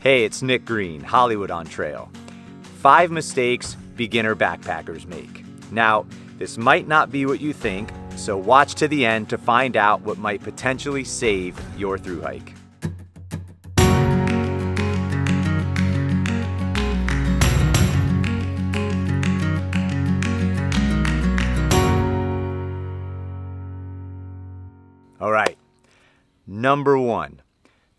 Hey, it's Nick Green, Hollywood on Trail. 5 mistakes beginner backpackers make. Now, this might not be what you think, so watch to the end to find out what might potentially save your thru hike. All right, number 1.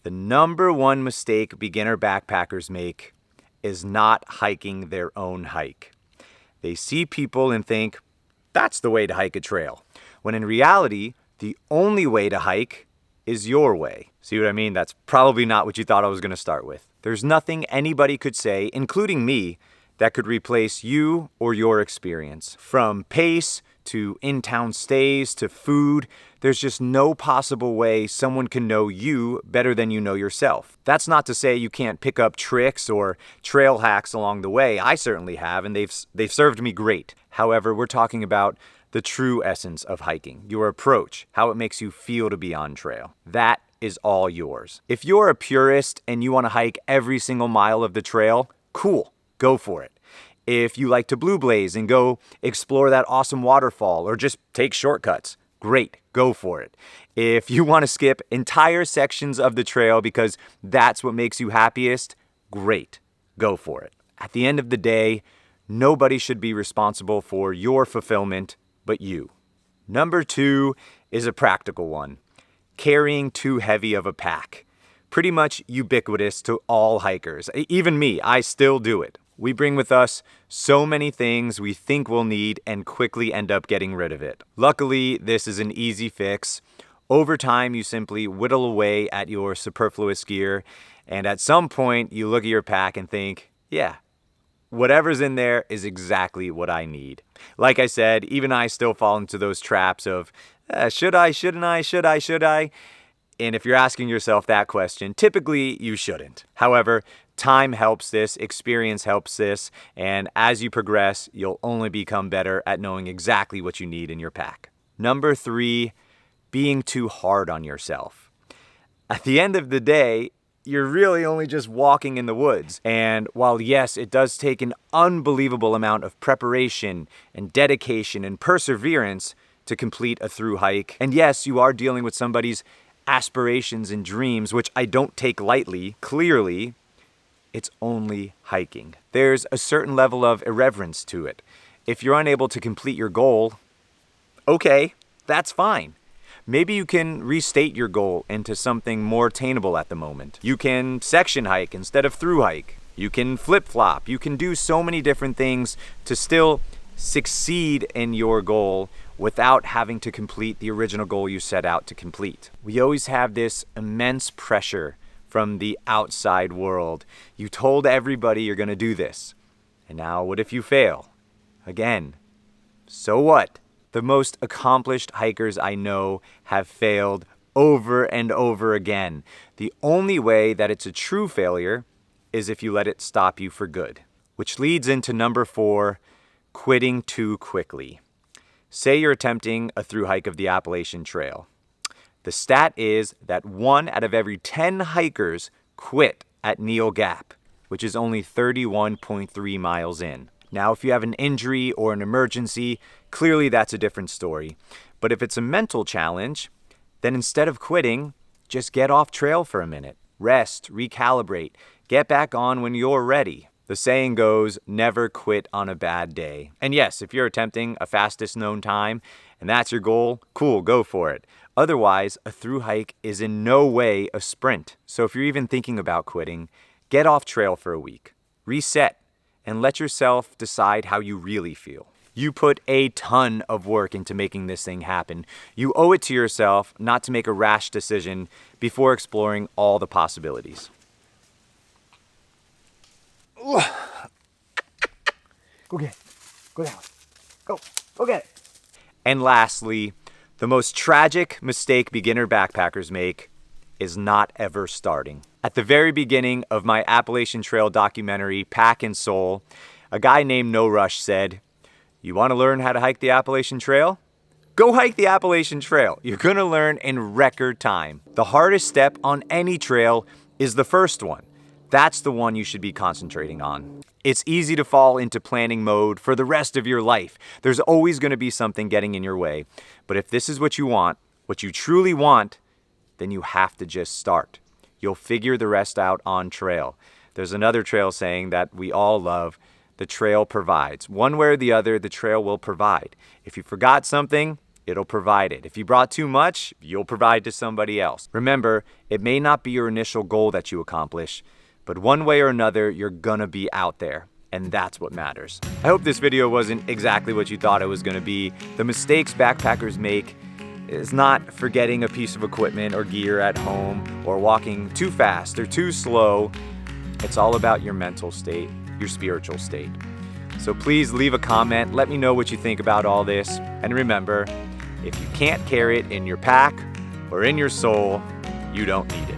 The number 1 mistake beginner backpackers make is not hiking their own hike. They see people and think, that's the way to hike a trail, when in reality, the only way to hike is your way. See what I mean? That's probably not what you thought I was going to start with. There's nothing anybody could say, including me, that could replace you or your experience. From pace to in-town stays to food, there's just no possible way someone can know you better than you know yourself. That's not to say you can't pick up tricks or trail hacks along the way. I certainly have, and they've served me great. However, we're talking about the true essence of hiking, your approach, how it makes you feel to be on trail. That is all yours. If you're a purist and you want to hike every single mile of the trail, cool, go for it. If you like to blue blaze and go explore that awesome waterfall or just take shortcuts, great, go for it. If you want to skip entire sections of the trail because that's what makes you happiest, great, go for it. At the end of the day, nobody should be responsible for your fulfillment but you. Number 2 is a practical one. Carrying too heavy of a pack. Pretty much ubiquitous to all hikers. Even me, I still do it. We bring with us so many things we think we'll need and quickly end up getting rid of it. Luckily, this is an easy fix. Over time, you simply whittle away at your superfluous gear, and at some point, you look at your pack and think, yeah, whatever's in there is exactly what I need. Like I said, even I still fall into those traps of, should I, shouldn't I, should I? And if you're asking yourself that question, typically you shouldn't. However, time helps this, experience helps this, and as you progress, you'll only become better at knowing exactly what you need in your pack. Number 3, being too hard on yourself. At the end of the day, you're really only just walking in the woods. And while yes, it does take an unbelievable amount of preparation and dedication and perseverance to complete a thru hike, and yes, you are dealing with somebody's aspirations and dreams, which I don't take lightly, clearly, it's only hiking. There's a certain level of irreverence to it. If you're unable to complete your goal, okay, that's fine. Maybe you can restate your goal into something more attainable at the moment. You can section hike instead of thru hike. You can flip-flop. You can do so many different things to still succeed in your goal without having to complete the original goal you set out to complete. We always have this immense pressure from the outside world. You told everybody you're going to do this. And now what if you fail? Again, so what? The most accomplished hikers I know have failed over and over again. The only way that it's a true failure is if you let it stop you for good. Which leads into number 4, quitting too quickly. Say you're attempting a thru hike of the Appalachian Trail. The stat is that 1 out of every 10 hikers quit at Neal Gap, which is only 31.3 miles in. Now, if you have an injury or an emergency, clearly that's a different story. But if it's a mental challenge, then instead of quitting, just get off trail for a minute. Rest, recalibrate, get back on when you're ready. The saying goes, never quit on a bad day. And yes, if you're attempting a fastest known time and that's your goal, cool, go for it. Otherwise, a thru hike is in no way a sprint. So if you're even thinking about quitting, get off trail for a week. Reset and let yourself decide how you really feel. You put a ton of work into making this thing happen. You owe it to yourself not to make a rash decision before exploring all the possibilities. Go get it. Go down. Go get it. And lastly, the most tragic mistake beginner backpackers make is not ever starting. At the very beginning of my Appalachian Trail documentary, PackAndSoul, a guy named No Rush said, "You want to learn how to hike the Appalachian Trail? Go hike the Appalachian Trail. You're going to learn in record time. The hardest step on any trail is the first one. That's the one you should be concentrating on. It's easy to fall into planning mode for the rest of your life. There's always going to be something getting in your way. But if this is what you want, what you truly want, then you have to just start. You'll figure the rest out on trail. There's another trail saying that we all love: the trail provides. One way or the other, the trail will provide. If you forgot something, it'll provide it. If you brought too much, you'll provide to somebody else. Remember, it may not be your initial goal that you accomplish, but one way or another, you're gonna be out there, and that's what matters. I hope this video wasn't exactly what you thought it was gonna be. The mistakes backpackers make is not forgetting a piece of equipment or gear at home, or walking too fast or too slow. It's all about your mental state, your spiritual state. So please leave a comment, let me know what you think about all this, and remember, if you can't carry it in your pack or in your soul, you don't need it.